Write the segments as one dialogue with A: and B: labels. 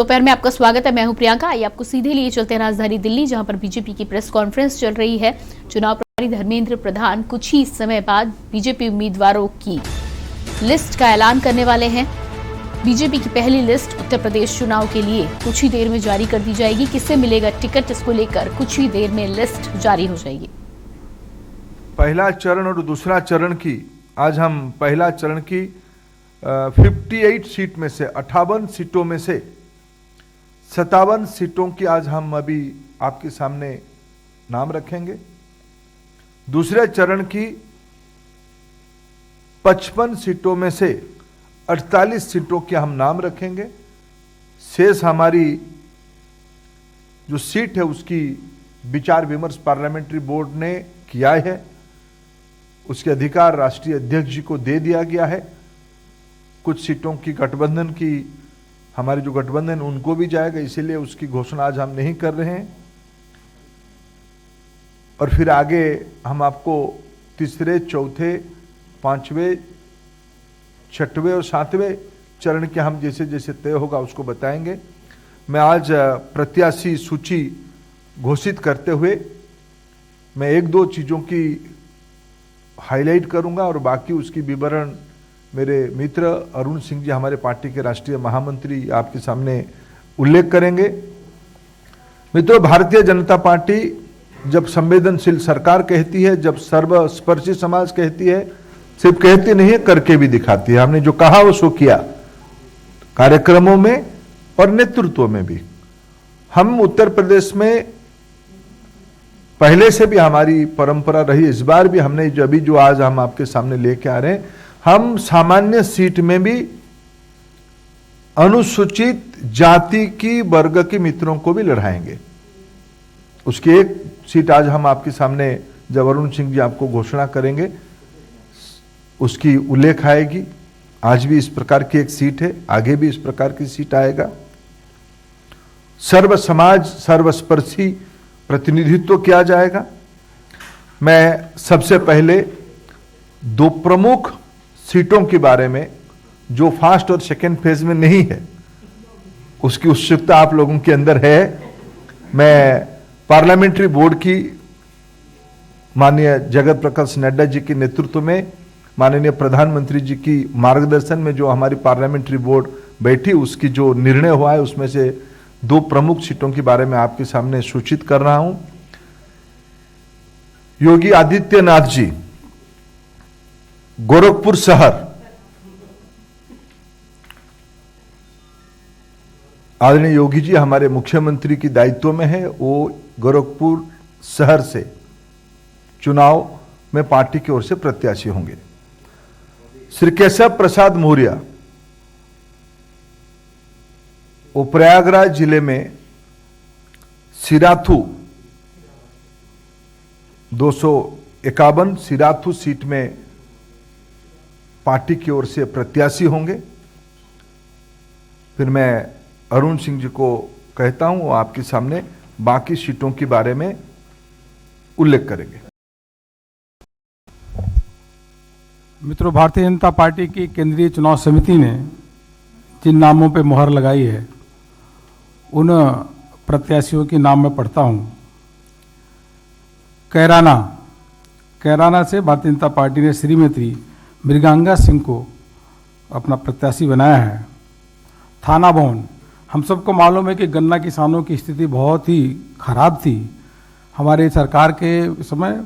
A: दोपहर में आपका स्वागत है। मैं हूं प्रियंका। आइए आपको सीधे लिए चलते हैं राजधानी दिल्ली, जहां पर बीजेपी की प्रेस कॉन्फ्रेंस चल रही है। चुनाव प्रभारी धर्मेंद्र प्रधान कुछ ही समय बाद बीजेपी उम्मीदवारों की लिस्ट का ऐलान करने वाले हैं। बीजेपी की पहली लिस्ट उत्तर प्रदेश चुनाव के लिए कुछ ही देर में जारी कर दी जाएगी। किससे मिलेगा टिकट, इसको लेकर कुछ ही देर में लिस्ट जारी हो जाएगी।
B: पहला चरण और दूसरा चरण की आज हम पहला चरण की 58 सीट में से 58 सीटों में से 57 सीटों की आज हम अभी आपके सामने नाम रखेंगे। दूसरे चरण की 55 सीटों में से 48 सीटों के हम नाम रखेंगे। शेष हमारी जो सीट है उसकी विचार विमर्श पार्लियामेंट्री बोर्ड ने किया है, उसके अधिकार राष्ट्रीय अध्यक्ष जी को दे दिया गया है। कुछ सीटों की गठबंधन की हमारे जो गठबंधन उनको भी जाएगा, इसीलिए उसकी घोषणा आज हम नहीं कर रहे हैं। और फिर आगे हम आपको तीसरे, चौथे, पांचवें, छठवें और सातवें चरण के हम जैसे जैसे तय होगा उसको बताएंगे। मैं आज प्रत्याशी सूची घोषित करते हुए मैं एक दो चीज़ों की हाईलाइट करूंगा और बाकी उसकी विवरण मेरे मित्र अरुण सिंह जी, हमारे पार्टी के राष्ट्रीय महामंत्री, आपके सामने उल्लेख करेंगे। मित्रों, भारतीय जनता पार्टी जब संवेदनशील सरकार कहती है, जब सर्वस्पर्शी समाज कहती है, सिर्फ कहती नहीं है, करके भी दिखाती है। हमने जो कहा वो सो किया, कार्यक्रमों में और नेतृत्व में भी। हम उत्तर प्रदेश में पहले से भी हमारी परंपरा रही, इस बार भी हमने जो आज हम आपके सामने लेके आ रहे हैं, हम सामान्य सीट में भी अनुसूचित जाति की वर्ग के मित्रों को भी लड़ाएंगे। उसकी एक सीट आज हम आपके सामने जब अरुण सिंह जी आपको घोषणा करेंगे उसकी उल्लेख आएगी। आज भी इस प्रकार की एक सीट है, आगे भी इस प्रकार की सीट आएगा। सर्व समाज सर्वस्पर्शी प्रतिनिधित्व किया जाएगा। मैं सबसे पहले दो प्रमुख सीटों के बारे में, जो फर्स्ट और सेकेंड फेज में नहीं है, उसकी उत्सुकता आप लोगों के अंदर है। मैं पार्लियामेंट्री बोर्ड की माननीय जगत प्रकाश नड्डा जी के नेतृत्व में, माननीय प्रधानमंत्री जी की मार्गदर्शन में जो हमारी पार्लियामेंट्री बोर्ड बैठी, उसकी जो निर्णय हुआ है उसमें से दो प्रमुख सीटों के बारे में आपके सामने सूचित कर रहा हूं। योगी आदित्यनाथ जी गोरखपुर शहर, आदरणीय योगी जी हमारे मुख्यमंत्री की दायित्व में है, वो गोरखपुर शहर से चुनाव में पार्टी की ओर से प्रत्याशी होंगे। श्री केशव प्रसाद मौर्य, वो प्रयागराज जिले में सिराथू 251 सिराथू सीट में पार्टी की ओर से प्रत्याशी होंगे। फिर मैं अरुण सिंह जी को कहता हूं, वो आपके सामने बाकी सीटों के बारे में उल्लेख करेंगे।
C: मित्रों, भारतीय जनता पार्टी की केंद्रीय चुनाव समिति ने जिन नामों पर मुहर लगाई है उन प्रत्याशियों के नाम मैं पढ़ता हूं। कैराना से भारतीय जनता पार्टी ने श्रीमती मृगांगा सिंह को अपना प्रत्याशी बनाया है। थाना भवन, हम सबको मालूम है कि गन्ना किसानों की स्थिति बहुत ही खराब थी। हमारे सरकार के समय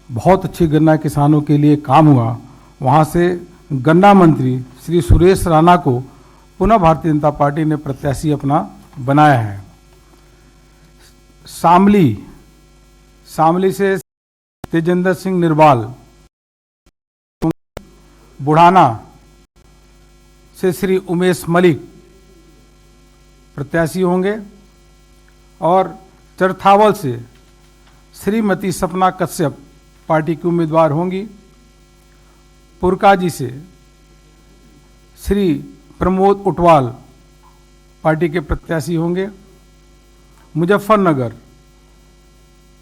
C: बहुत अच्छी गन्ना किसानों के लिए काम हुआ। वहाँ से गन्ना मंत्री श्री सुरेश राणा को पुनः भारतीय जनता पार्टी ने प्रत्याशी अपना बनाया है। शामली से तेजेंद्र सिंह निर्वाल, बुढ़ाना से श्री उमेश मलिक प्रत्याशी होंगे और चरथावल से श्रीमती सपना कश्यप पार्टी की उम्मीदवार होंगी। पुरकाजी से श्री प्रमोद उटवाल पार्टी के प्रत्याशी होंगे। मुजफ्फरनगर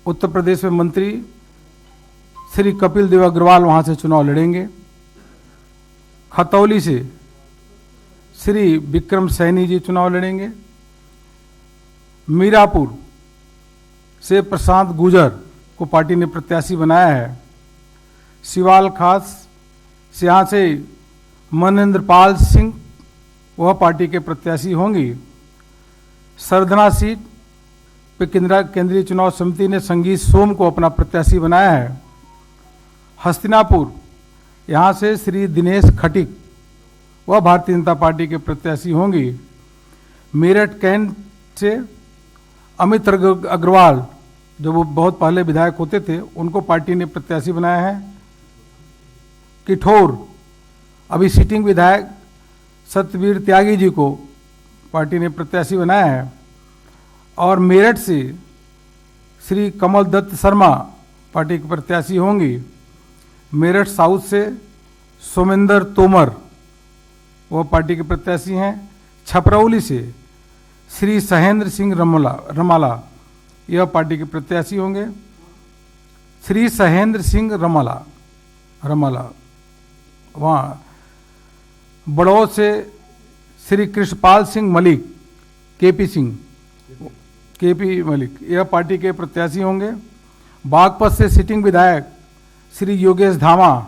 C: उत्तर प्रदेश में मंत्री श्री कपिल देव अग्रवाल वहाँ से चुनाव लड़ेंगे। खतौली से श्री विक्रम सैनी जी चुनाव लड़ेंगे। मीरापुर से प्रशांत गुजर को पार्टी ने प्रत्याशी बनाया है। सिवाल खास से यहाँ से मनेंद्र पाल सिंह वह पार्टी के प्रत्याशी होंगी। सरधना सीट पे केंद्रीय चुनाव समिति ने संगीत सोम को अपना प्रत्याशी बनाया है। हस्तिनापुर यहाँ से श्री दिनेश खटिक वह भारतीय जनता पार्टी के प्रत्याशी होंगी। मेरठ कैंट से अमित अग्रवाल जो वो बहुत पहले विधायक होते थे उनको पार्टी ने प्रत्याशी बनाया है। किठौर अभी सिटिंग विधायक सत्यवीर त्यागी जी को पार्टी ने प्रत्याशी बनाया है। और मेरठ से श्री कमल दत्त शर्मा पार्टी के प्रत्याशी होंगी। मेरठ साउथ से सोमेंद्र तोमर वह पार्टी के प्रत्याशी हैं। छपरौली से श्री सहेंद्र सिंह रमाला यह पार्टी के प्रत्याशी होंगे। श्री सहेंद्र सिंह रमाला वहाँ बड़ौद से श्री कृष्णपाल सिंह मलिक केपी मलिक यह पार्टी के प्रत्याशी होंगे। बागपत से सिटिंग विधायक श्री योगेश धामा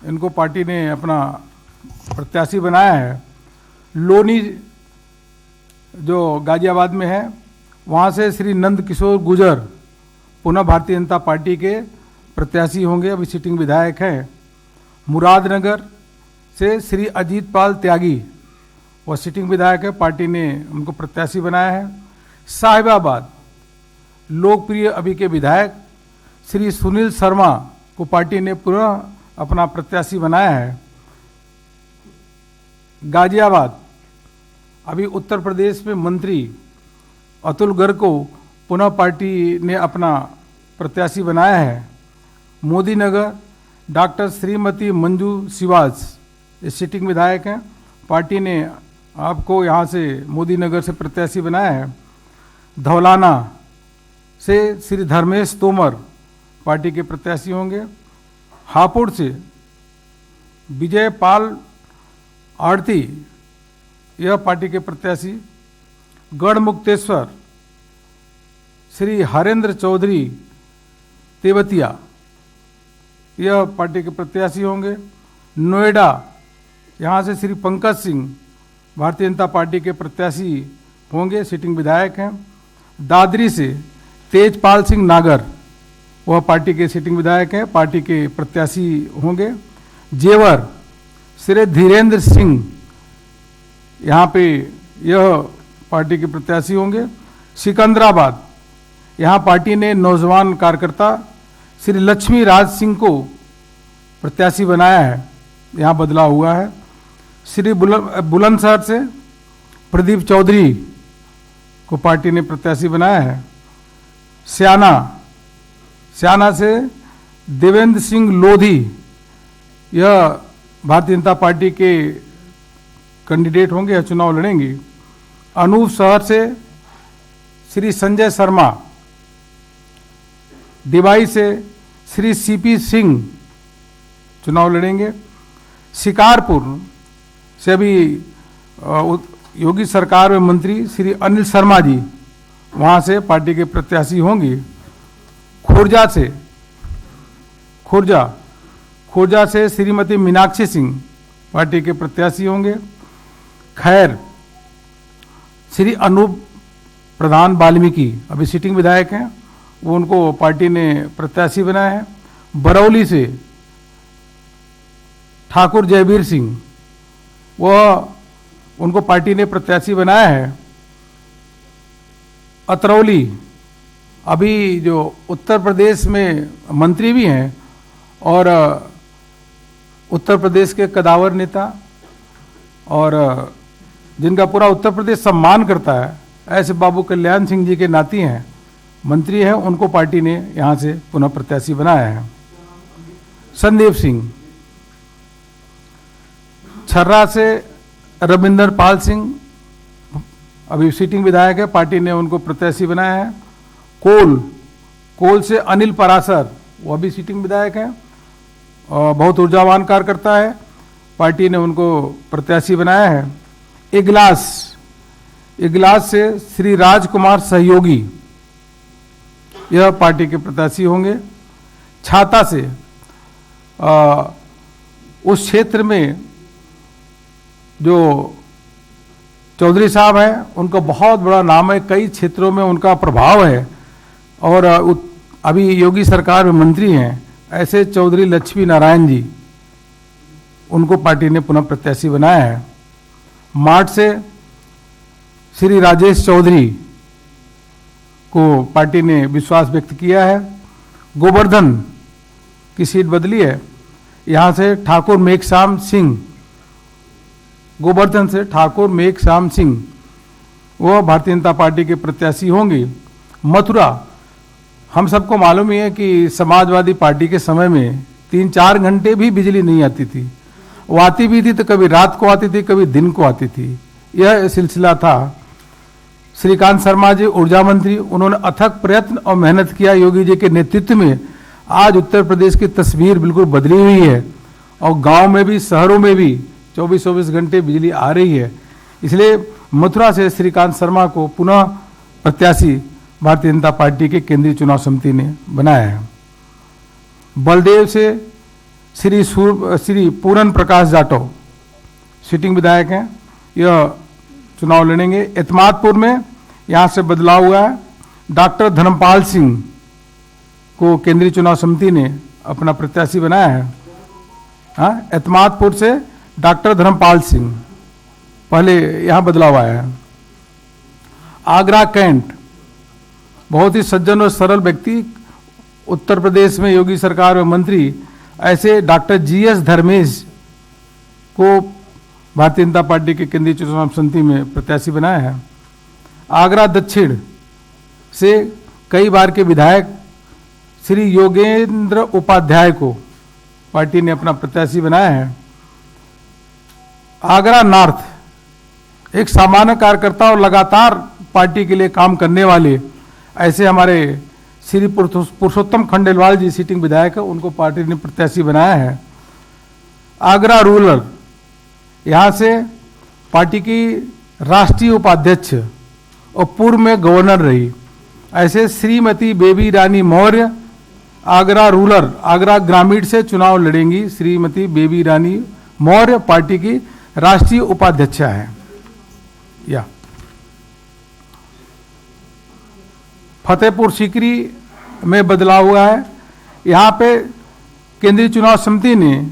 C: इनको पार्टी ने अपना प्रत्याशी बनाया है। लोनी जो गाजियाबाद में है वहाँ से श्री नंद किशोर गुजर पुनः भारतीय जनता पार्टी के प्रत्याशी होंगे, अभी सिटिंग विधायक हैं। मुरादनगर से श्री अजीत पाल त्यागी वह सिटिंग विधायक है, पार्टी ने उनको प्रत्याशी बनाया है। साहिबाबाद लोकप्रिय अभी के विधायक श्री सुनील शर्मा को पार्टी ने पुनः अपना प्रत्याशी बनाया है। गाजियाबाद अभी उत्तर प्रदेश में मंत्री अतुल गर्ग को पुनः पार्टी ने अपना प्रत्याशी बनाया है। मोदी नगर डॉक्टर श्रीमती मंजू शिवाज ये सिटिंग विधायक हैं, पार्टी ने आपको यहाँ से मोदी नगर से प्रत्याशी बनाया है। धौलाना से श्री धर्मेश तोमर पार्टी के प्रत्याशी होंगे। हापुड़ से विजय पाल आड़ती यह पार्टी के प्रत्याशी। गढ़मुक्तेश्वर श्री हरेंद्र चौधरी तेवतिया यह पार्टी के प्रत्याशी होंगे। नोएडा यहाँ से श्री पंकज सिंह भारतीय जनता पार्टी के प्रत्याशी होंगे, सिटिंग विधायक हैं। दादरी से तेजपाल सिंह नागर वह पार्टी के सिटिंग विधायक हैं, पार्टी के प्रत्याशी होंगे। जेवर श्री धीरेन्द्र सिंह यहाँ पे यह पार्टी के प्रत्याशी होंगे। सिकंदराबाद यहाँ पार्टी ने नौजवान कार्यकर्ता श्री लक्ष्मी राज सिंह को प्रत्याशी बनाया है, यहाँ बदलाव हुआ है। श्री बुलंदशहर से प्रदीप चौधरी को पार्टी ने प्रत्याशी बनाया है। स्याना से देवेंद्र सिंह लोधी यह भारतीय जनता पार्टी के कैंडिडेट होंगे या चुनाव लड़ेंगी। अनूप शहर से श्री संजय शर्मा, डिवाई से श्री सीपी सिंह चुनाव लड़ेंगे। शिकारपुर से अभी योगी सरकार में मंत्री श्री अनिल शर्मा जी वहाँ से पार्टी के प्रत्याशी होंगी। खुर्जा से श्रीमती मीनाक्षी सिंह पार्टी के प्रत्याशी होंगे। खैर श्री अनूप प्रधान वाल्मीकि अभी सिटिंग विधायक हैं, वो उनको पार्टी ने प्रत्याशी बनाया है। बरौली से ठाकुर जयवीर सिंह वह उनको पार्टी ने प्रत्याशी बनाया है। अतरौली अभी जो उत्तर प्रदेश में मंत्री भी हैं और उत्तर प्रदेश के कदावर नेता और जिनका पूरा उत्तर प्रदेश सम्मान करता है ऐसे बाबू कल्याण सिंह जी के नाती हैं, मंत्री हैं, उनको पार्टी ने यहाँ से पुनः प्रत्याशी बनाया है। संदीप सिंह छर्रा से रविंदर पाल सिंह अभी सिटिंग विधायक है, पार्टी ने उनको प्रत्याशी बनाया है। कोल से अनिल परासर वो अभी सिटिंग विधायक हैं और बहुत ऊर्जावान कार्यकर्ता है, पार्टी ने उनको प्रत्याशी बनाया है। इगलास इगलास से श्री राजकुमार सहयोगी, यह पार्टी के प्रत्याशी होंगे। छाता से उस क्षेत्र में जो चौधरी साहब हैं, उनका बहुत बड़ा नाम है, कई क्षेत्रों में उनका प्रभाव है और अभी योगी सरकार में मंत्री हैं, ऐसे चौधरी लक्ष्मी नारायण जी, उनको पार्टी ने पुनः प्रत्याशी बनाया है। मार्ट से श्री राजेश चौधरी को पार्टी ने विश्वास व्यक्त किया है। गोवर्धन की सीट बदली है, यहाँ से ठाकुर मेघश्याम सिंह, गोवर्धन से ठाकुर मेघश्याम सिंह, वह भारतीय जनता पार्टी के प्रत्याशी होंगे। मथुरा, हम सबको मालूम ही है कि समाजवादी पार्टी के समय में 3-4 घंटे भी बिजली नहीं आती थी। वो आती भी थी तो कभी रात को आती थी, कभी दिन को आती थी। यह सिलसिला था। श्रीकांत शर्मा जी ऊर्जा मंत्री, उन्होंने अथक प्रयत्न और मेहनत किया योगी जी के नेतृत्व में। आज उत्तर प्रदेश की तस्वीर बिल्कुल बदली हुई है और गांव में भी शहरों में भी 24-24 घंटे बिजली आ रही है। इसलिए मथुरा से श्रीकांत शर्मा को पुनः प्रत्याशी भारतीय जनता पार्टी के केंद्रीय चुनाव समिति ने बनाया है। बलदेव से श्री पूरन प्रकाश जाटव सिटिंग विधायक हैं, यह चुनाव लड़ेंगे। एतमादपुर में यहाँ से बदलाव हुआ है, डॉक्टर धर्मपाल सिंह को केंद्रीय चुनाव समिति ने अपना प्रत्याशी बनाया है। हाँ, एतमादपुर से डॉक्टर धर्मपाल सिंह, पहले यहाँ बदलाव आया है। आगरा कैंट, बहुत ही सज्जन और सरल व्यक्ति, उत्तर प्रदेश में योगी सरकार में मंत्री, ऐसे डॉक्टर GS धर्मेश को भारतीय जनता पार्टी के केंद्रीय चुनाव समिति में प्रत्याशी बनाया है। आगरा दक्षिण से कई बार के विधायक श्री योगेंद्र उपाध्याय को पार्टी ने अपना प्रत्याशी बनाया है। आगरा नॉर्थ, एक सामान्य कार्यकर्ता और लगातार पार्टी के लिए काम करने वाले, ऐसे हमारे श्री पुरुषोत्तम खंडेलवाल जी सिटिंग विधायक है, उनको पार्टी ने प्रत्याशी बनाया है। आगरा रूरल, यहाँ से पार्टी की राष्ट्रीय उपाध्यक्ष और पूर्व में गवर्नर रही, ऐसे श्रीमती बेबी रानी मौर्य आगरा रूरल, आगरा ग्रामीण से चुनाव लड़ेंगी। श्रीमती बेबी रानी मौर्य पार्टी की राष्ट्रीय उपाध्यक्ष है। या फतेहपुर सीकरी में बदलाव हुआ है। यहाँ पे केंद्रीय चुनाव समिति ने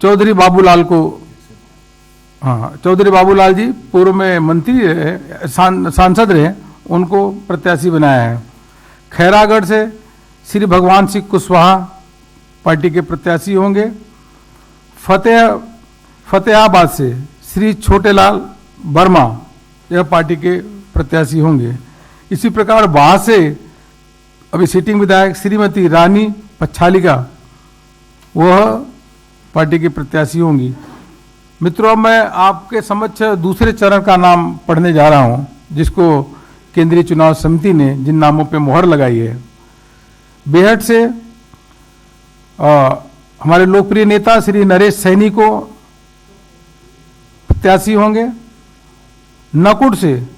C: चौधरी बाबूलाल को, हाँ, चौधरी बाबूलाल जी पूर्व में मंत्री रहे, सांसद रहे, उनको प्रत्याशी बनाया है। खैरागढ़ से श्री भगवान सिंह कुशवाहा पार्टी के प्रत्याशी होंगे। फतेहाबाद से श्री छोटेलाल वर्मा, यह पार्टी के प्रत्याशी होंगे। इसी प्रकार वहाँ से अभी सिटिंग विधायक श्रीमती रानी पच्छालिका, वह पार्टी की प्रत्याशी होंगी। मित्रों, मैं आपके समक्ष दूसरे चरण का नाम पढ़ने जा रहा हूं, जिसको केंद्रीय चुनाव समिति ने जिन नामों पे मोहर लगाई है। बेहट से हमारे लोकप्रिय नेता श्री नरेश सैनी को प्रत्याशी होंगे। नकुड़ से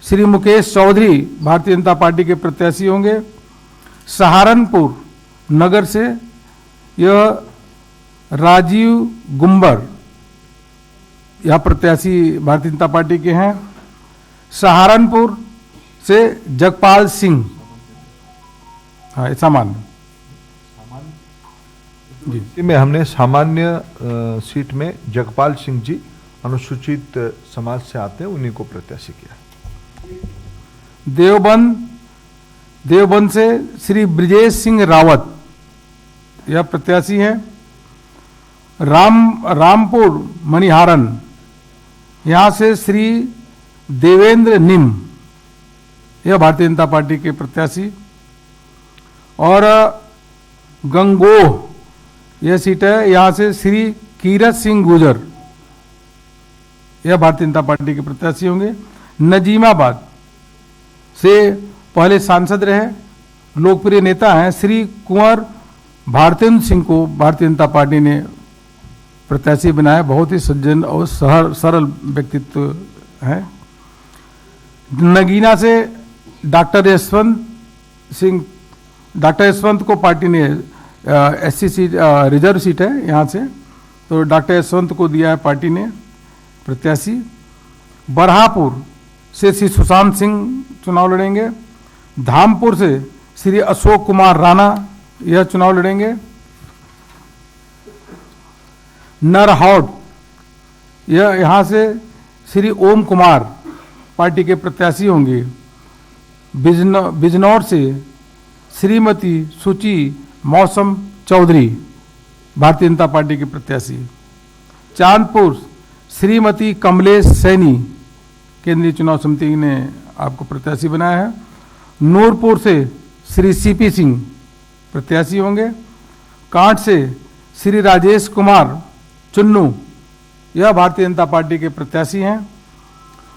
C: श्री मुकेश चौधरी भारतीय जनता पार्टी के प्रत्याशी होंगे। सहारनपुर नगर से यह राजीव गुम्बर, यह प्रत्याशी भारतीय जनता पार्टी के हैं। सहारनपुर से जगपाल सिंह, हाँ, सामान्य
B: जी में हमने सामान्य सीट में जगपाल सिंह जी अनुसूचित समाज से आते हैं, उन्हीं को प्रत्याशी किया। देवबंद से श्री ब्रिजेश सिंह रावत, यह प्रत्याशी हैं। रामपुर मणिहारन, यहाँ से श्री देवेंद्र निम, यह भारतीय जनता पार्टी के प्रत्याशी। और गंगोह, यह सीट है, यहाँ से श्री कीरत सिंह गुजर, यह भारतीय जनता पार्टी के प्रत्याशी होंगे। नजीमाबाद से पहले सांसद रहे, लोकप्रिय नेता हैं, श्री कुंवर भारतेंद्र सिंह को भारतीय जनता पार्टी ने प्रत्याशी बनाया। बहुत ही सज्जन और सरल व्यक्तित्व है।
C: नगीना से डॉक्टर यशवंत को पार्टी ने एससी सीट रिजर्व सीट है यहाँ से, तो डॉक्टर यशवंत को दिया है पार्टी ने प्रत्याशी। बरहापुर से श्री सुशांत सिंह चुनाव लड़ेंगे। धामपुर से श्री अशोक कुमार राणा यह चुनाव लड़ेंगे। नरहौड यहाँ से श्री ओम कुमार पार्टी के प्रत्याशी होंगे। बिजनौर से श्रीमती सुची मौसम चौधरी भारतीय जनता पार्टी के प्रत्याशी। चांदपुर श्रीमती कमलेश सैनी केंद्रीय चुनाव समिति ने आपको प्रत्याशी बनाया है। नूरपुर से श्री सीपी सिंह प्रत्याशी होंगे। कांट से श्री राजेश कुमार चुन्नू यह भारतीय जनता पार्टी के प्रत्याशी हैं।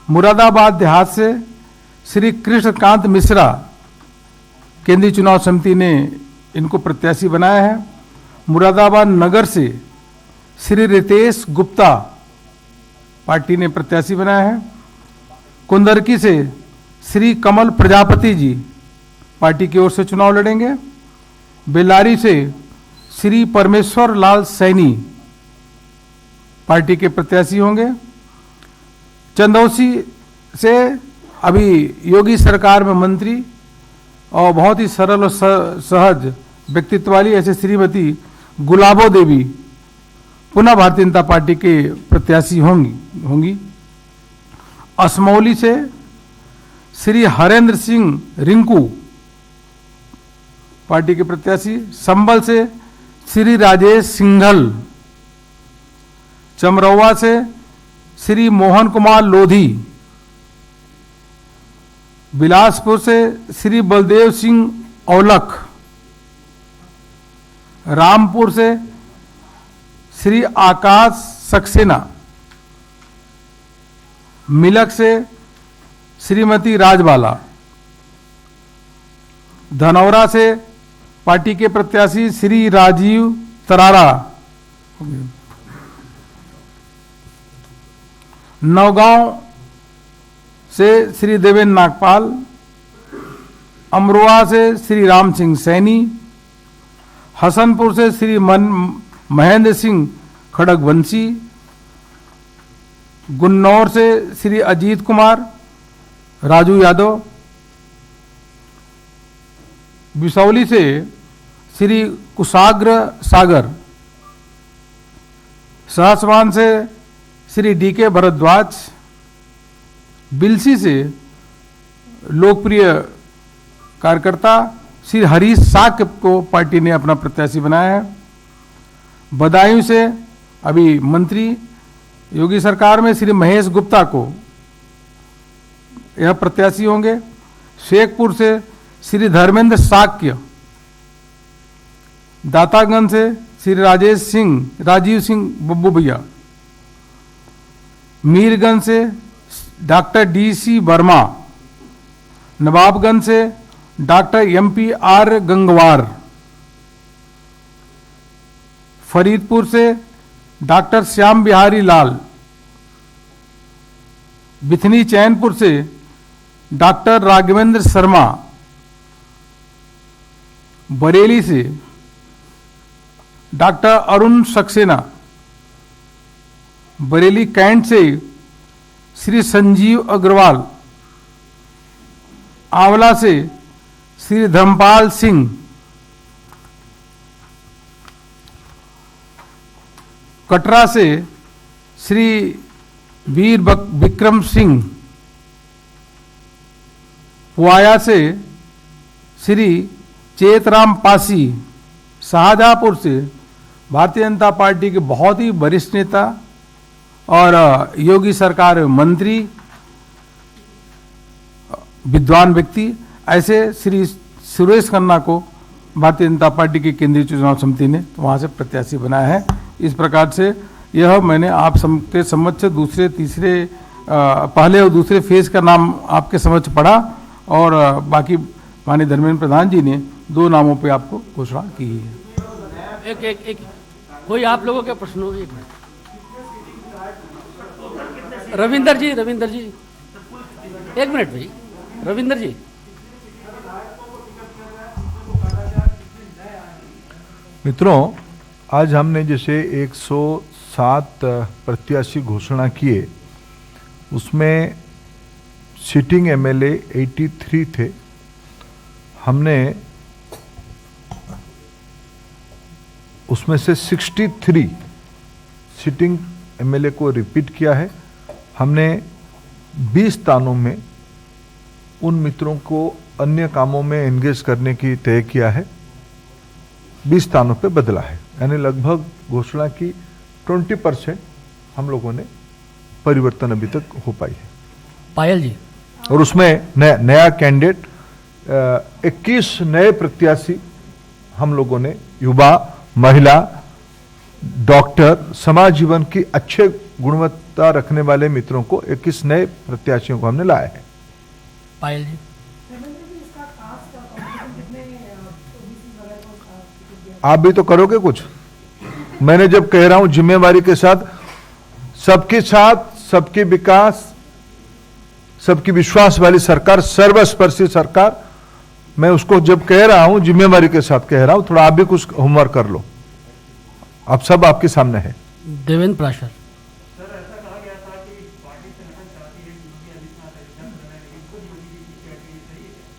C: मुरादाबाद देहात से श्री कृष्णकांत मिश्रा केंद्रीय चुनाव समिति ने इनको प्रत्याशी बनाया है। मुरादाबाद नगर से श्री रितेश गुप्ता पार्टी ने प्रत्याशी बनाया है। कुंदरकी से श्री कमल प्रजापति जी पार्टी की ओर से चुनाव लड़ेंगे। बेल्लारी से श्री परमेश्वर लाल सैनी पार्टी के प्रत्याशी होंगे। चंदौसी से अभी योगी सरकार में मंत्री और बहुत ही सरल और सहज व्यक्तित्व वाली ऐसे श्रीमती गुलाबो देवी पुनः भारतीय जनता पार्टी के प्रत्याशी होंगी। असमौली से श्री हरेंद्र सिंह रिंकू पार्टी के प्रत्याशी। संबल से श्री राजेश सिंघल। चमरौवा से श्री मोहन कुमार लोधी। बिलासपुर से श्री बलदेव सिंह औलख। रामपुर से श्री आकाश सक्सेना। मिलक से श्रीमती राजबाला। धनौरा से पार्टी के प्रत्याशी श्री राजीव तरारा। नौगांव से श्री देवेंद्र नागपाल। अमरोहा से श्री राम सिंह सैनी। हसनपुर से श्री महेंद्र सिंह खड़गवंशी। गुन्नौर से श्री अजीत कुमार राजू यादव। बिसौली से श्री कुशाग्र सागर। सहसवान से श्री डीके भरद्वाज। बिलसी से लोकप्रिय कार्यकर्ता श्री हरीश साक को पार्टी ने अपना प्रत्याशी बनाया है। बदायूं से अभी मंत्री योगी सरकार में श्री महेश गुप्ता को यह प्रत्याशी होंगे। शेखपुर से श्री धर्मेंद्र साक्य। दातागंज से श्री राजीव सिंह बब्बू भैया। मीरगंज से डॉक्टर DC वर्मा। नवाबगंज से डॉक्टर MP.R. गंगवार। फरीदपुर से डॉक्टर श्याम बिहारी लाल। बिथनी चैनपुर से डॉक्टर राघवेंद्र शर्मा। बरेली से डॉक्टर अरुण सक्सेना। बरेली कैंट से श्री संजीव अग्रवाल। आंवला से श्री धर्मपाल सिंह। कटरा से श्री वीर विक्रम सिंह। पुआया से श्री चेतराम पासी। शाहजहांपुर से भारतीय जनता पार्टी के बहुत ही वरिष्ठ नेता और योगी सरकार में मंत्री विद्वान व्यक्ति ऐसे श्री सुरेश खन्ना को भारतीय जनता पार्टी की केंद्रीय चुनाव समिति ने वहां से प्रत्याशी बनाया है। इस प्रकार से यह मैंने आप सबके समक्ष दूसरे तीसरे पहले और दूसरे फेज का नाम आपके समक्ष पढ़ा और बाकी माननीय धर्मेंद्र प्रधान जी ने 2 नामों पे आपको घोषणा की है।
D: एक कोई आप लोगों के प्रश्न हो? एक मिनट। रविंदर जी एक मिनट भाई, रविंदर जी।
B: मित्रों, आज हमने जैसे 107 प्रत्याशी घोषणा किए, उसमें सिटिंग एमएलए 83 थे। हमने उसमें से 63 सिटिंग एमएलए को रिपीट किया है। हमने 20 स्थानों में उन मित्रों को अन्य कामों में एंगेज करने की तय किया है, 20 स्थानों पे बदला है, यानी लगभग घोषणा की 20% हम लोगों ने परिवर्तन अभी तक हो पाई है।
D: पायल जी।
B: और उसमें नया कैंडिडेट 21 नए प्रत्याशी हम लोगों ने युवा, महिला, डॉक्टर, समाज जीवन की अच्छे गुणवत्ता रखने वाले मित्रों को 21 नए प्रत्याशियों को हमने लाया है।
D: पायल जी।
B: आप भी तो करोगे कुछ। मैंने जब कह रहा हूं जिम्मेवारी के साथ, सबके विकास, सबकी विश्वास वाली सरकार, सर्वस्पर्शी सरकार, मैं उसको जब कह रहा हूं जिम्मेवारी के साथ कह रहा हूं। थोड़ा आप भी कुछ होमवर्क कर लो, अब सब आपके सामने है।
D: देवेंद्र प्राशर।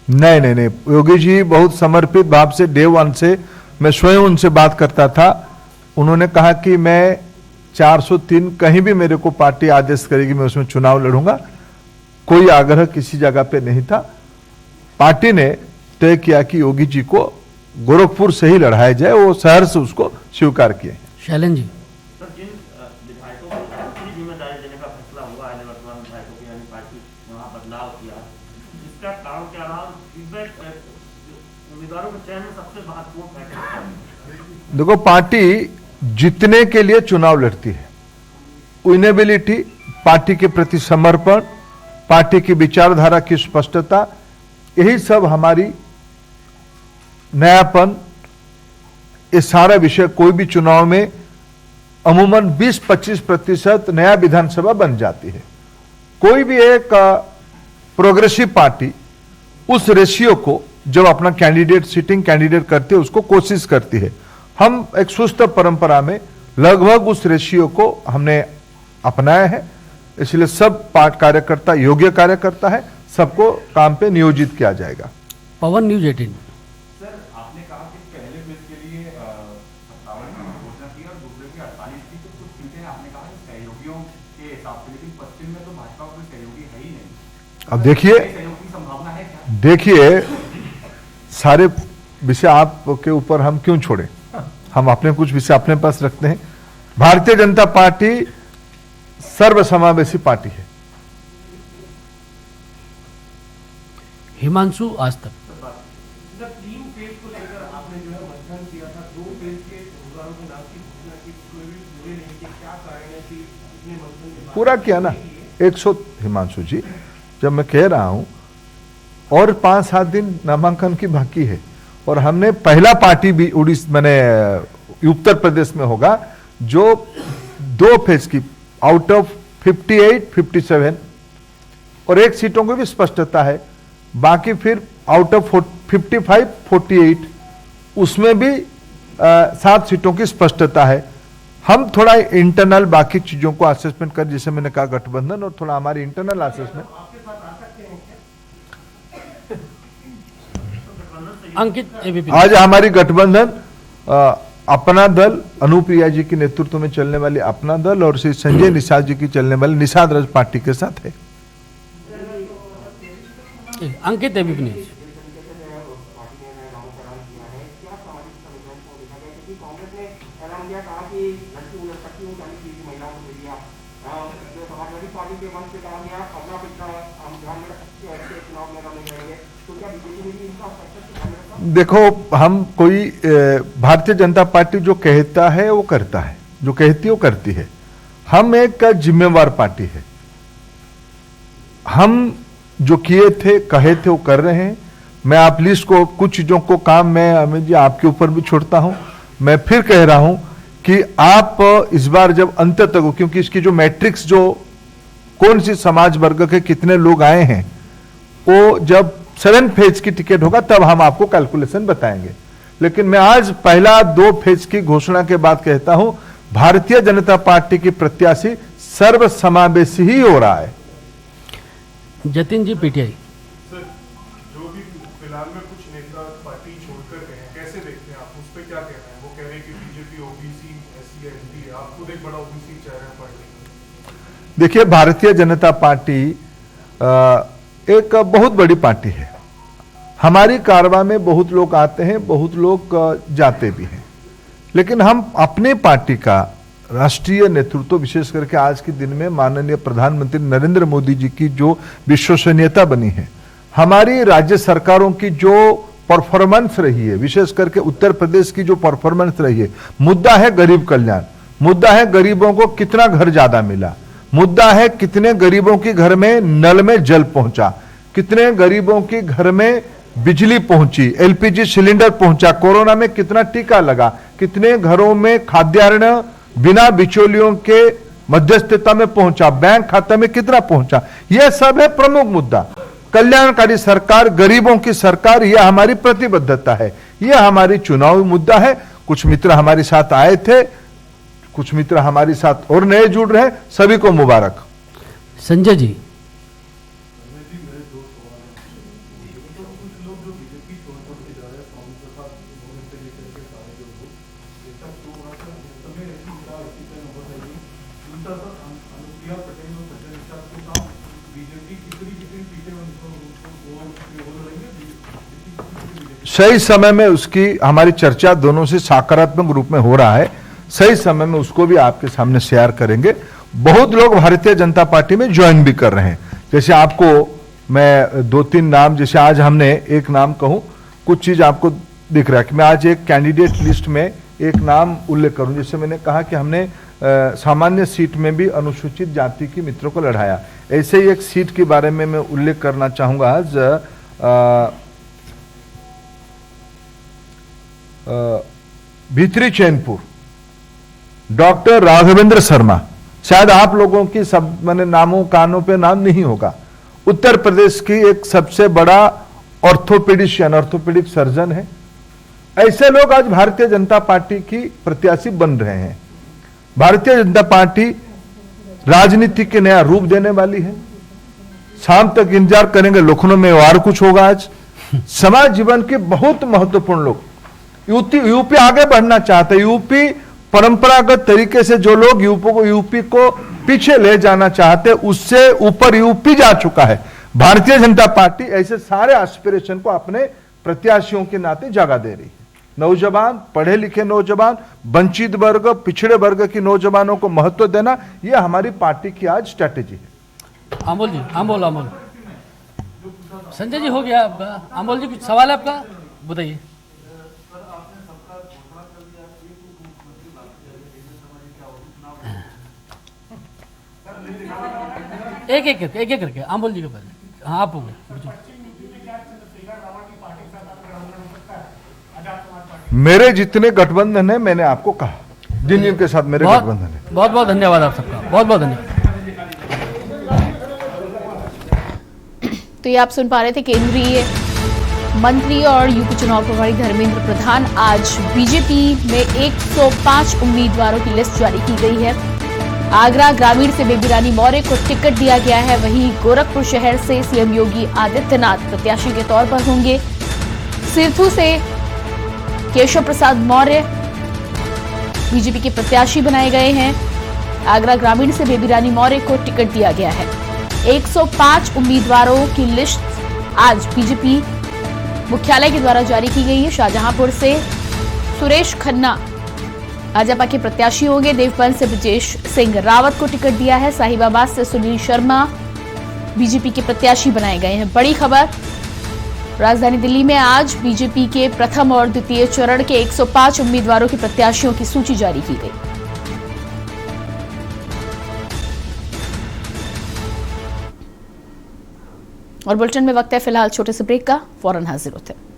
B: नहीं, योगी जी बहुत समर्पित भाव से डे वन से मैं स्वयं उनसे बात करता था। उन्होंने कहा कि मैं 403 कहीं भी मेरे को पार्टी आदेश करेगी मैं उसमें चुनाव लड़ूंगा। कोई आग्रह किसी जगह पे नहीं था। पार्टी ने तय किया कि योगी जी को गोरखपुर से ही लड़ाया जाए, वो शहर से उसको स्वीकार किए।
D: शैलन जी।
E: सर, जिन विधायकों को पूरी जिम्मेदारी देने का फैसला हुआ है, निवर्तमान विधायकों की यानी पार्टी वहाँ बदलाव किया, इसका कारण क्या रहा? उम्मीदवारों के चयन में सबसे महत्वपूर्ण फैक्टर।
B: देखो, पार्टी जीतने के लिए चुनाव लड़ती है। विनेबिलिटी, पार्टी के प्रति समर्पण, पार्टी की विचारधारा की स्पष्टता, यही सब हमारी नयापन, ये सारा विषय कोई भी चुनाव में अमूमन 20-25% नया विधानसभा बन जाती है। कोई भी एक प्रोग्रेसिव पार्टी उस रेशियो को जब अपना कैंडिडेट, सिटिंग कैंडिडेट करती है, उसको कोशिश करती है। हम एक सुस्त परंपरा में लगभग उस रेशियो को हमने अपनाया है, इसलिए सब कार्यकर्ता योग्य कार्यकर्ता है, सबको काम पे नियोजित किया जाएगा।
D: पवन, न्यूज 18।
F: सर, आपने कहा कि पहले फेज के लिए 57 की घोषणा की और दूसरे की 48 की, तो कुछ सीटें आपने कहा सहयोगियों के हिसाब से, लेकिन पश्चिम में तो भाजपा कोई सहयोगी है ही नहीं।
B: अब देखिए,
F: सहयोग की संभावना है क्या?
B: देखिए, सारे विषय आपके ऊपर हम क्यों छोड़े, हम अपने कुछ विषय अपने पास रखते हैं। भारतीय जनता पार्टी सर्वसमावेशी पार्टी है।
D: हिमांशु, आज तक।
F: सर, 3 फेज को लेकर आपने जो है मंथन किया था, 2 फेज के उम्मीदवारों के नाम की घोषणा की, कोई भी पूरे नहीं किए, क्या कारण है कि इतने मंथन के बाद
B: पूरा किया ना 100। हिमांशु जी, जब मैं कह रहा हूं और 5-7 दिन नामांकन की बाकी है, और हमने पहला पार्टी भी उत्तर प्रदेश में होगा जो 2 फेज की आउट ऑफ 58, 57 और 1 सीटों को भी स्पष्टता है, बाकी फिर आउट ऑफ 55, 48 उसमें भी 7 सीटों की स्पष्टता है। हम थोड़ा इंटरनल बाकी चीजों को असेसमेंट कर, जैसे मैंने कहा गठबंधन, और थोड़ा हमारी इंटरनल असेसमेंट।
D: अंकित, एबीपी।
B: आज हमारी गठबंधन अपना दल, अनुप्रिया जी के नेतृत्व में चलने वाली अपना दल और श्री संजय निषाद जी की चलने वाली निषाद राज पार्टी के साथ है।
D: अंकित, एबीपी न्यूज।
B: देखो, हम कोई भारतीय जनता पार्टी जो कहता है वो करता है, जो कहती है वो करती है। हम एक जिम्मेवार पार्टी है। हम जो किए थे, कहे थे, वो कर रहे हैं। मैं आप लिस्ट को, कुछ चीजों को काम मैं अमित जी आपके ऊपर भी छोड़ता हूं। मैं फिर कह रहा हूं कि आप इस बार जब अंत तक, क्योंकि इसकी जो मैट्रिक्स, जो कौन सी समाज वर्ग के कितने लोग आए हैं, वो जब 7 फेज की टिकट होगा तब हम आपको कैलकुलेशन बताएंगे। लेकिन मैं आज पहला 2 फेज की घोषणा के बाद कहता हूं, भारतीय जनता पार्टी की प्रत्याशी सर्वसमावेशी ही हो रहा है।
D: जतिन जी, पीटीआई।
G: सर, जो भी फिलहाल में कुछ नेता पार्टी छोड़कर गए हैं, कैसे देखते हैं आप, उस पर क्या कहना है? वो कह रहे हैं कि बीजेपी ओबीसी एससी एसटी है, आप खुद एक बड़ा ओबीसी चेहरा है पार्टी में।
B: देखिए, भारतीय जनता पार्टी एक बहुत बड़ी पार्टी है। हमारी कारवां में बहुत लोग आते हैं, बहुत लोग जाते भी हैं, लेकिन हम अपने पार्टी का राष्ट्रीय नेतृत्व, विशेष करके आज के दिन में माननीय प्रधानमंत्री नरेंद्र मोदी जी की जो विश्वसनीयता बनी है, हमारी राज्य सरकारों की जो परफॉर्मेंस रही है, विशेष करके उत्तर प्रदेश की जो परफॉर्मेंस रही है, मुद्दा है गरीब कल्याण, मुद्दा है गरीबों को कितना घर ज्यादा मिला, मुद्दा है कितने गरीबों के घर में नल में जल पहुंचा, कितने गरीबों के घर में बिजली पहुंची, एलपीजी सिलेंडर पहुंचा, कोरोना में कितना टीका लगा, कितने घरों में खाद्यान्न बिना बिचौलियों के मध्यस्थता में पहुंचा, बैंक खाते में कितना पहुंचा, यह सब है प्रमुख मुद्दा। कल्याणकारी सरकार, गरीबों की सरकार, यह हमारी प्रतिबद्धता है, यह हमारी चुनावी मुद्दा है। कुछ मित्र हमारे साथ आए थे, कुछ मित्र हमारे साथ और नए जुड़ रहे हैं, सभी को मुबारक।
D: संजय जी।
B: सही समय में उसकी हमारी चर्चा दोनों से सकारात्मक रूप में हो रहा है, सही समय में उसको भी आपके सामने शेयर करेंगे। बहुत लोग भारतीय जनता पार्टी में ज्वाइन भी कर रहे हैं, जैसे आपको मैं 2-3 नाम, जैसे आज हमने एक नाम कहूं, कुछ चीज आपको दिख रहा है कि मैं आज एक कैंडिडेट लिस्ट में एक नाम उल्लेख करूं। जैसे मैंने कहा कि हमने सामान्य सीट में भी अनुसूचित जाति के मित्रों को लड़ाया, ऐसे ही एक सीट के बारे में मैं उल्लेख करना चाहूंगा आज। भीतरी चैनपुर, डॉक्टर राघवेंद्र शर्मा, शायद आप लोगों की सब मैंने नामों कानों पे नाम नहीं होगा, उत्तर प्रदेश की एक सबसे बड़ा ऑर्थोपेडिशियन, ऑर्थोपेडिक सर्जन है। ऐसे लोग आज भारतीय जनता पार्टी की प्रत्याशी बन रहे हैं। भारतीय जनता पार्टी राजनीति के नया रूप देने वाली है। शाम तक इंतजार करेंगे, लखनऊ में और कुछ होगा। आज समाज जीवन के बहुत महत्वपूर्ण लोग, यूपी आगे बढ़ना चाहते, यूपी परंपरागत तरीके से जो लोग यूपी को पीछे ले जाना चाहते, उससे ऊपर यूपी जा चुका है। भारतीय जनता पार्टी ऐसे सारे एस्पिरेशन को अपने प्रत्याशियों के नाते जगह दे रही है। नौजवान, पढ़े लिखे नौजवान, वंचित वर्ग, पिछड़े वर्ग के नौजवानों को महत्व देना, यह हमारी पार्टी की आज स्ट्रैटेजी है।
D: अमोल जी, अमोल संजय जी हो गया आपका। अमोल जी, कुछ सवाल है आपका, बताइए। एक करके अमोल जी के पहले। हाँ, आप हो गए।
B: मेरे जितने गठबंधन है, मैंने आपको कहा, जिन जिनके साथ मेरे गठबंधन है।
D: बहुत बहुत धन्यवाद आप सबका, बहुत बहुत धन्यवाद।
A: तो ये आप सुन पा रहे थे केंद्रीय मंत्री और यूपी चुनाव प्रभारी धर्मेंद्र प्रधान। आज बीजेपी में 105 उम्मीदवारों की लिस्ट जारी की गई है। आगरा ग्रामीण से बेबी रानी मौर्य को टिकट दिया गया है, वहीं गोरखपुर शहर से सीएम योगी आदित्यनाथ प्रत्याशी के तौर पर होंगे। सिरथू से केशव प्रसाद मौर्य बीजेपी के प्रत्याशी बनाए गए हैं। आगरा ग्रामीण से बेबी रानी मौर्य को टिकट दिया गया है। 105 उम्मीदवारों की लिस्ट आज बीजेपी मुख्यालय के द्वारा जारी की गई है। शाहजहांपुर से सुरेश खन्ना भाजपा के प्रत्याशी होंगे। देवबंद से ब्रजेश सिंह रावत को टिकट दिया है। साहिबाबाद से सुनील शर्मा बीजेपी के प्रत्याशी बनाए गए हैं। बड़ी खबर, राजधानी दिल्ली में आज बीजेपी के प्रथम और द्वितीय चरण के 105 उम्मीदवारों के प्रत्याशियों की सूची जारी की गई। और बुलेटिन में वक्त है फिलहाल छोटे से ब्रेक का, फौरन हाजिर होते हैं।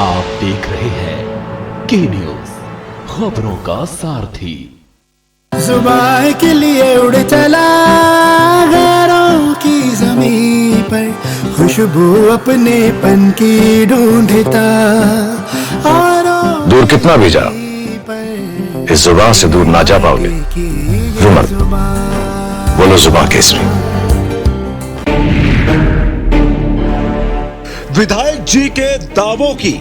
H: आप देख रहे हैं के न्यूज, खबरों का सारथी।
I: जुबान के लिए उड़ चला गैरों की जमीन पर, खुशबू अपने पन की ढूंढता।
J: दूर कितना भी जाओ, इस जुबान से दूर ना जा पाओगे। रुमर बोलो जुबान केसरी।
K: विधायक जी के दावों की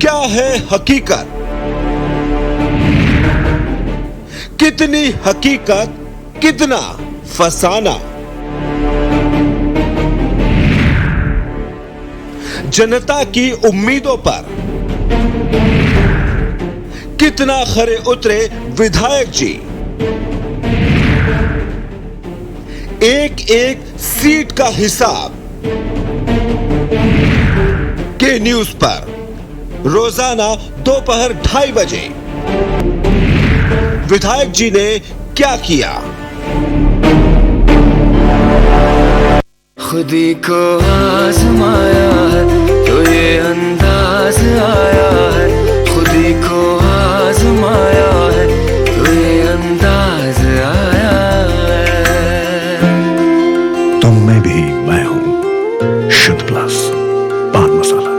K: क्या है हकीकत? कितनी हकीकत, कितना फसाना? जनता की उम्मीदों पर कितना खरे उतरे विधायक जी? एक एक सीट का हिसाब के न्यूज पर रोजाना दोपहर 2:30 बजे विधायक जी ने क्या किया?
I: खुदी को आजमाया है तो ये अंदाज आया है, खुदी को आजमाया है तो ये अंदाज आया है।
J: तुम में भी मैं हूं, शुद्ध प्लस पान मसाला।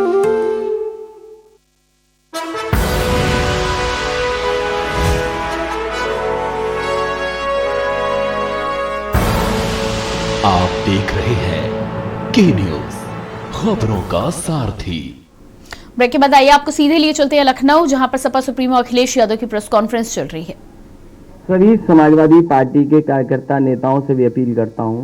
H: आप देख रहे हैं के न्यूज, खबरों का सारथी।
A: ब्रेक के बाद आइए आपको सीधे लिए चलते हैं लखनऊ, जहां पर सपा सुप्रीमो अखिलेश यादव की प्रेस कॉन्फ्रेंस चल रही है।
L: सभी समाजवादी पार्टी के कार्यकर्ता नेताओं से भी अपील करता हूं